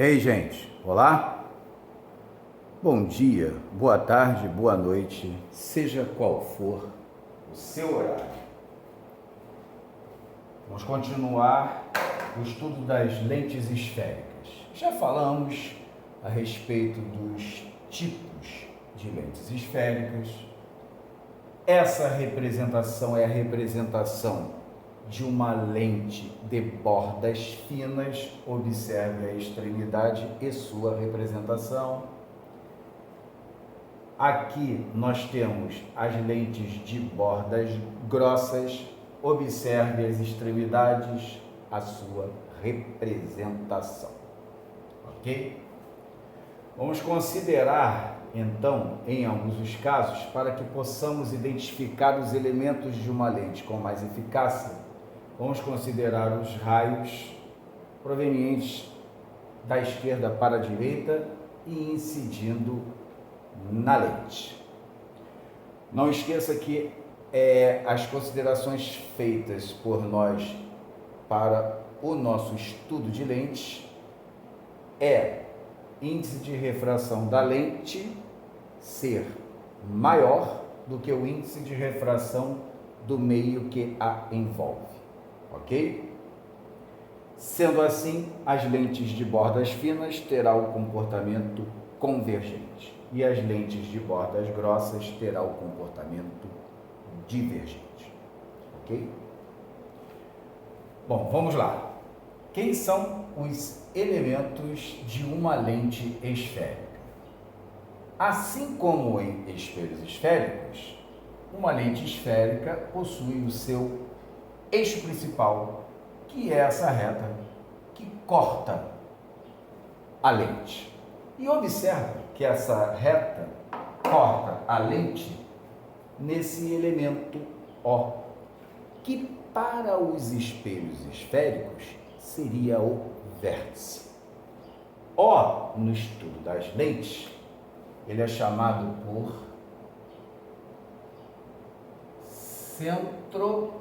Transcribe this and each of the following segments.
Ei, gente, olá? Bom dia, boa tarde, boa noite, seja qual for o seu horário. Vamos continuar o estudo das lentes esféricas. Já falamos a respeito dos tipos de lentes esféricas. Essa representação é a representação de uma lente de bordas finas. Observe a extremidade e sua representação. Aqui nós temos as lentes de bordas grossas. Observe as extremidades, a sua representação. Ok? Vamos considerar, então, em alguns dos casos, para que possamos identificar os elementos de uma lente com mais eficácia, vamos considerar os raios provenientes da esquerda para a direita e incidindo na lente. Não esqueça que as considerações feitas por nós para o nosso estudo de lentes é índice de refração da lente ser maior do que o índice de refração do meio que a envolve, ok? Sendo assim, as lentes de bordas finas terão o comportamento convergente e as lentes de bordas grossas terão o comportamento divergente, ok? Bom, vamos lá. Quem são os elementos de uma lente esférica? Assim como em espelhos esféricos, uma lente esférica possui o seu eixo principal, que é essa reta que corta a lente. E observe que essa reta corta a lente nesse elemento O, que para os espelhos esféricos seria o vértice. O, no estudo das lentes, ele é chamado por centro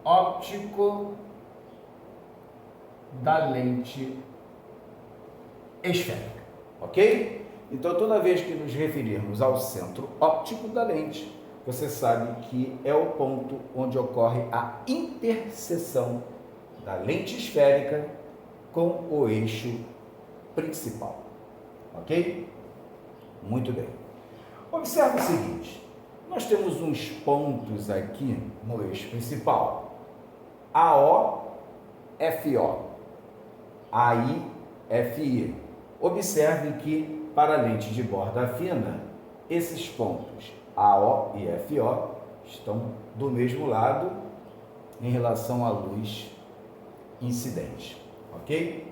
óptico da lente esférica, ok? Então, toda vez que nos referirmos ao centro óptico da lente, você sabe que é o ponto onde ocorre a interseção da lente esférica com o eixo principal, ok? Muito bem. Observe o seguinte, nós temos uns pontos aqui no eixo principal, AO, FO, AI, FI. Observe que para a lente de borda fina, esses pontos AO e FO estão do mesmo lado em relação à luz incidente, ok?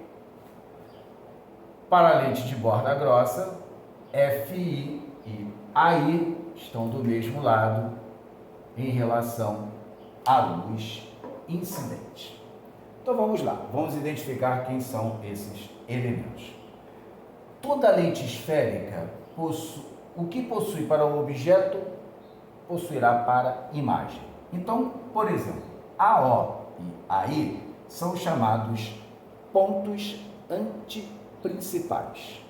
Para a lente de borda grossa, FI e AI estão do mesmo lado em relação à luz incidente. Então vamos lá, vamos identificar quem são esses elementos. Toda lente esférica o que possui para o objeto, possuirá para imagem. Então, por exemplo, AO e AI são chamados pontos antiprincipais.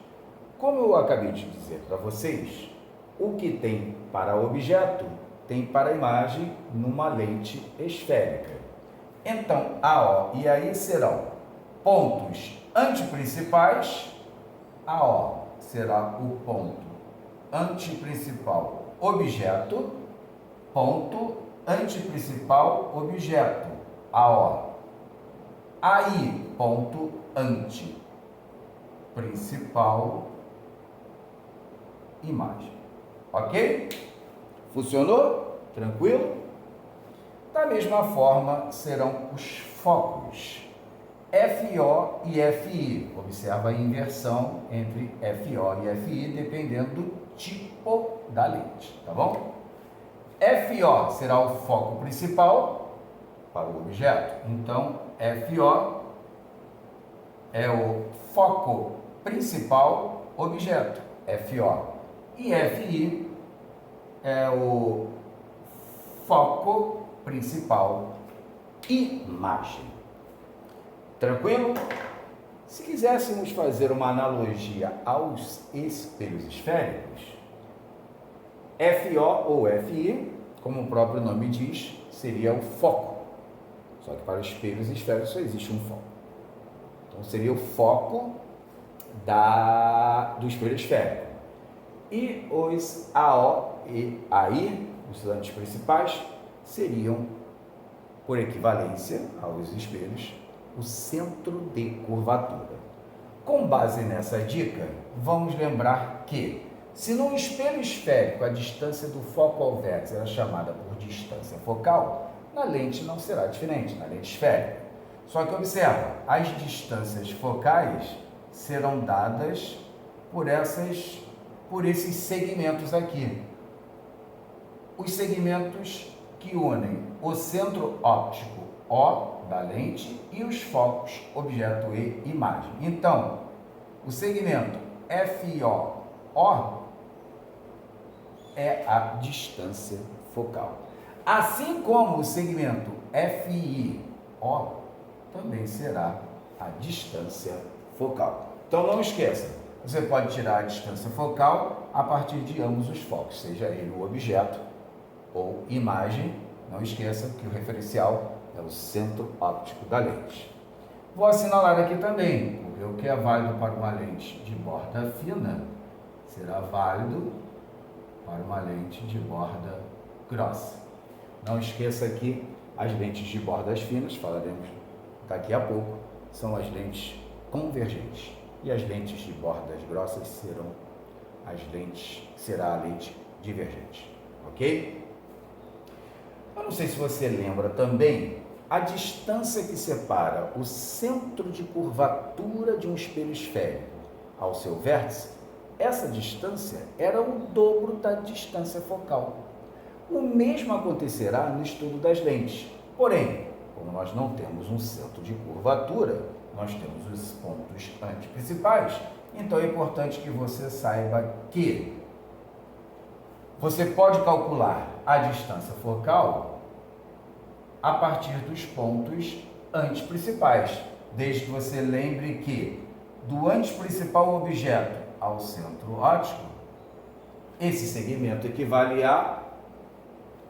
Como eu acabei de dizer para vocês, o que tem para objeto, tem para imagem numa lente esférica. Então, AO e AI serão pontos antiprincipais. AO será o ponto antiprincipal objeto, ponto antiprincipal objeto, AO. AI, ponto antiprincipal imagem. Ok? Funcionou? Tranquilo? Da mesma forma serão os focos FO e FI. Observa a inversão entre FO e FI dependendo do tipo da lente, tá bom? FO será o foco principal para o objeto. Então, FO é o foco principal objeto, FO. E FI é o foco principal imagem. Tranquilo? Se quiséssemos fazer uma analogia aos espelhos esféricos, FO ou FI, como o próprio nome diz, seria o foco. Só que para espelhos esféricos só existe um foco. Então seria o foco do espelho esférico. E os AO e AI, os estudantes principais, seriam, por equivalência aos espelhos, o centro de curvatura. Com base nessa dica, vamos lembrar que, se num espelho esférico a distância do foco ao vértice era chamada por distância focal, na lente não será diferente, na lente esférica. Só que observa, as distâncias focais serão dadas por esses segmentos aqui. Os segmentos que unem o centro óptico O da lente e os focos objeto e imagem. Então, o segmento FO é a distância focal. Assim como o segmento FIO também será a distância focal. Então não esqueça, você pode tirar a distância focal a partir de ambos os focos, seja ele o objeto ou imagem. Não esqueça que o referencial é o centro óptico da lente. Vou assinalar aqui também, porque o que é válido para uma lente de borda fina será válido para uma lente de borda grossa. Não esqueça que as lentes de bordas finas, falaremos daqui a pouco, são as lentes convergentes. E as lentes de bordas grossas será a lente divergente. Ok? Eu não sei se você lembra também a distância que separa o centro de curvatura de um espelho esférico ao seu vértice. Essa distância era o dobro da distância focal. O mesmo acontecerá no estudo das lentes. Porém, como nós não temos um centro de curvatura, nós temos os pontos antiprincipais, então é importante que você saiba que você pode calcular a distância focal a partir dos pontos antiprincipais, desde que você lembre que do antiprincipal objeto ao centro óptico, esse segmento equivale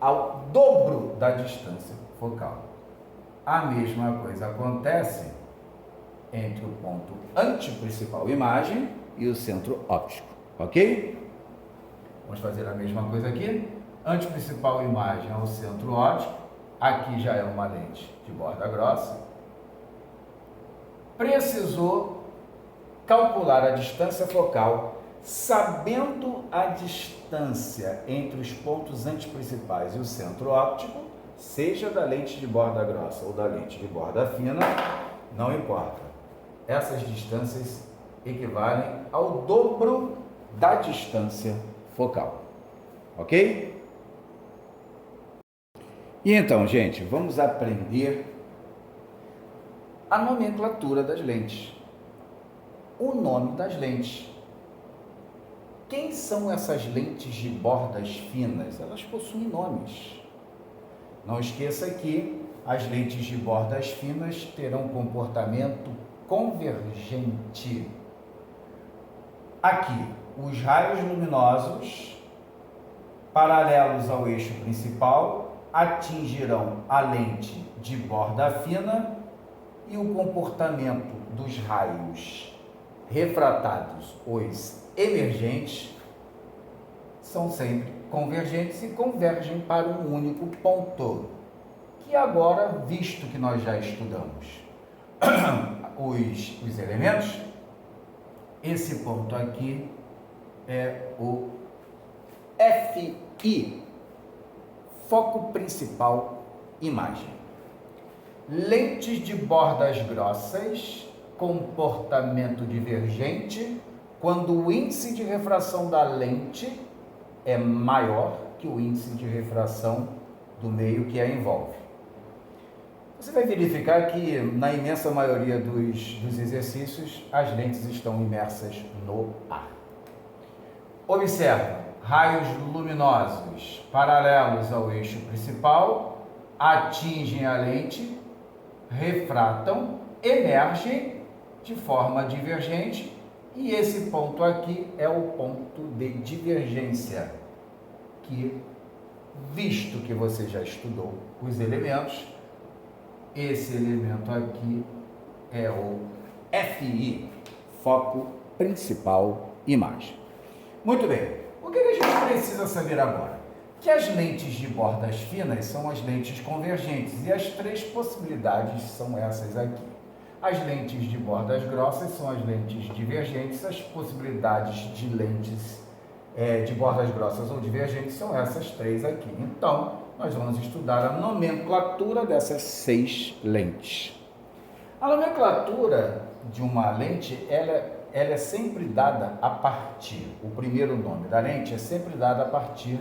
ao dobro da distância focal. A mesma coisa acontece entre o ponto antiprincipal imagem e o centro óptico, ok? Vamos fazer a mesma coisa aqui. Antiprincipal imagem ao centro óptico, aqui já é uma lente de borda grossa. Precisou calcular a distância focal, sabendo a distância entre os pontos antiprincipais e o centro óptico, seja da lente de borda grossa ou da lente de borda fina, não importa. Essas distâncias equivalem ao dobro da distância focal. Ok? E então, gente, vamos aprender a nomenclatura das lentes. O nome das lentes. Quem são essas lentes de bordas finas? Elas possuem nomes. Não esqueça que as lentes de bordas finas terão comportamento convergente. Aqui, os raios luminosos paralelos ao eixo principal atingirão a lente de borda fina e o comportamento dos raios refratados, os emergentes, são sempre convergentes e convergem para um único ponto, que agora, visto que nós já estudamos os elementos, esse ponto aqui é o FI, foco principal imagem. Lentes de bordas grossas, comportamento divergente, quando o índice de refração da lente é maior que o índice de refração do meio que a envolve. Você vai verificar que, na imensa maioria dos exercícios, as lentes estão imersas no ar. Observa, raios luminosos paralelos ao eixo principal atingem a lente, refratam, emergem, de forma divergente, e esse ponto aqui é o ponto de divergência, que, visto que você já estudou os elementos, esse elemento aqui é o FI, foco principal imagem. Muito bem, o que a gente precisa saber agora? Que as lentes de bordas finas são as lentes convergentes, e as três possibilidades são essas aqui. As lentes de bordas grossas são as lentes divergentes, as possibilidades de lentes de bordas grossas ou divergentes são essas três aqui. Então, nós vamos estudar a nomenclatura dessas 6 lentes. A nomenclatura de uma lente, ela é sempre dada a partir, o primeiro nome da lente é sempre dado a partir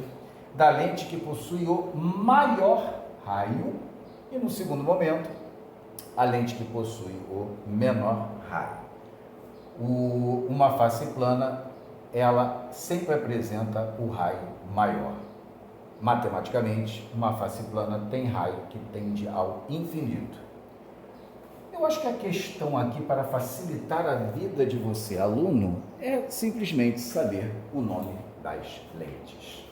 da lente que possui o maior raio, e no segundo momento, a lente que possui o menor raio. Uma face plana, ela sempre apresenta o raio maior. Matematicamente, uma face plana tem raio que tende ao infinito. Eu acho que a questão aqui, para facilitar a vida de você, aluno, é simplesmente saber o nome das lentes.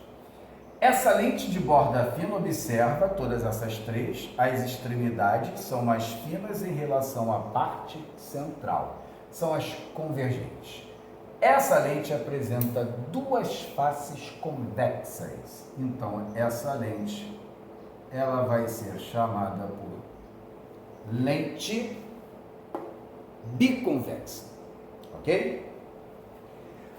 Essa lente de borda fina, observa todas essas três, as extremidades são mais finas em relação à parte central, são as convergentes. Essa lente apresenta duas faces convexas, então essa lente ela vai ser chamada por lente biconvexa, ok?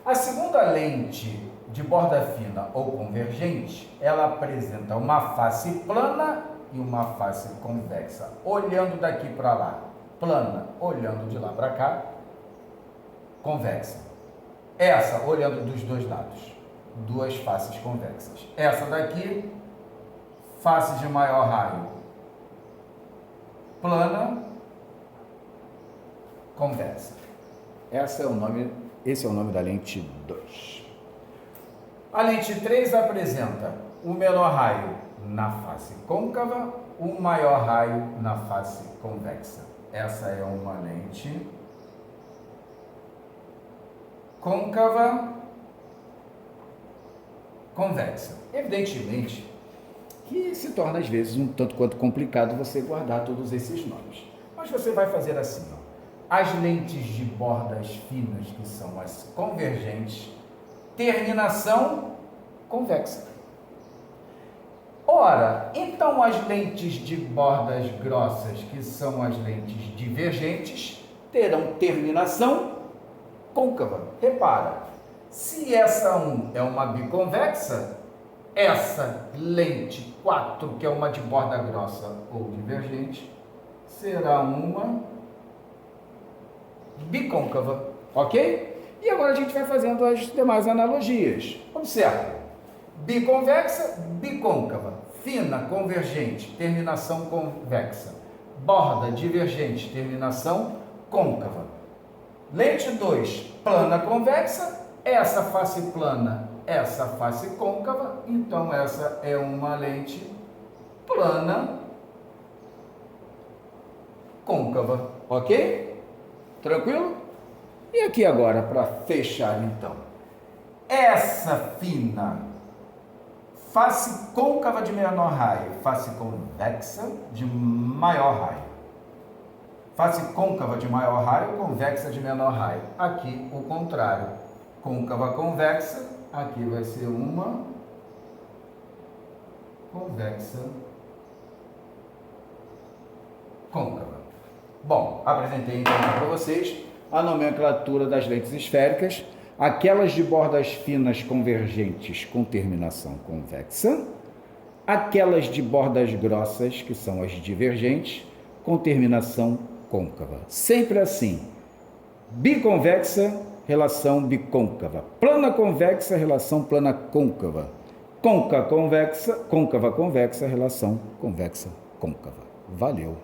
A segunda lente de borda fina ou convergente, ela apresenta uma face plana e uma face convexa, olhando daqui para lá, plana, olhando de lá para cá, convexa. Essa, olhando dos dois lados, duas faces convexas. Essa daqui, face de maior raio, plana, convexa. Esse é o nome da lente 2. A lente 3 apresenta o menor raio na face côncava, o maior raio na face convexa. Essa é uma lente côncava convexa. Evidentemente que se torna às vezes um tanto quanto complicado você guardar todos esses nomes. Mas você vai fazer assim, ó. As lentes de bordas finas, que são as convergentes, terminação convexa. Ora, então as lentes de bordas grossas, que são as lentes divergentes, terão terminação côncava. Repara, se essa 1 é uma biconvexa, essa lente 4, que é uma de borda grossa ou divergente, será uma bicôncava, ok? E agora a gente vai fazendo as demais analogias. Observe, biconvexa, bicôncava, fina, convergente, terminação convexa, borda, divergente, terminação côncava. Lente 2, plana, convexa, essa face plana, essa face côncava, então essa é uma lente plana côncava, ok? Tranquilo? E aqui agora, para fechar então, essa fina, face côncava de menor raio, face convexa de maior raio. Face côncava de maior raio, convexa de menor raio. Aqui o contrário, côncava convexa, aqui vai ser uma convexa côncava. Bom, apresentei então para vocês a nomenclatura das lentes esféricas, aquelas de bordas finas convergentes com terminação convexa, aquelas de bordas grossas, que são as divergentes, com terminação côncava. Sempre assim, biconvexa, relação bicôncava, plana convexa, relação plana côncava, côncava convexa, relação convexa côncava. Valeu!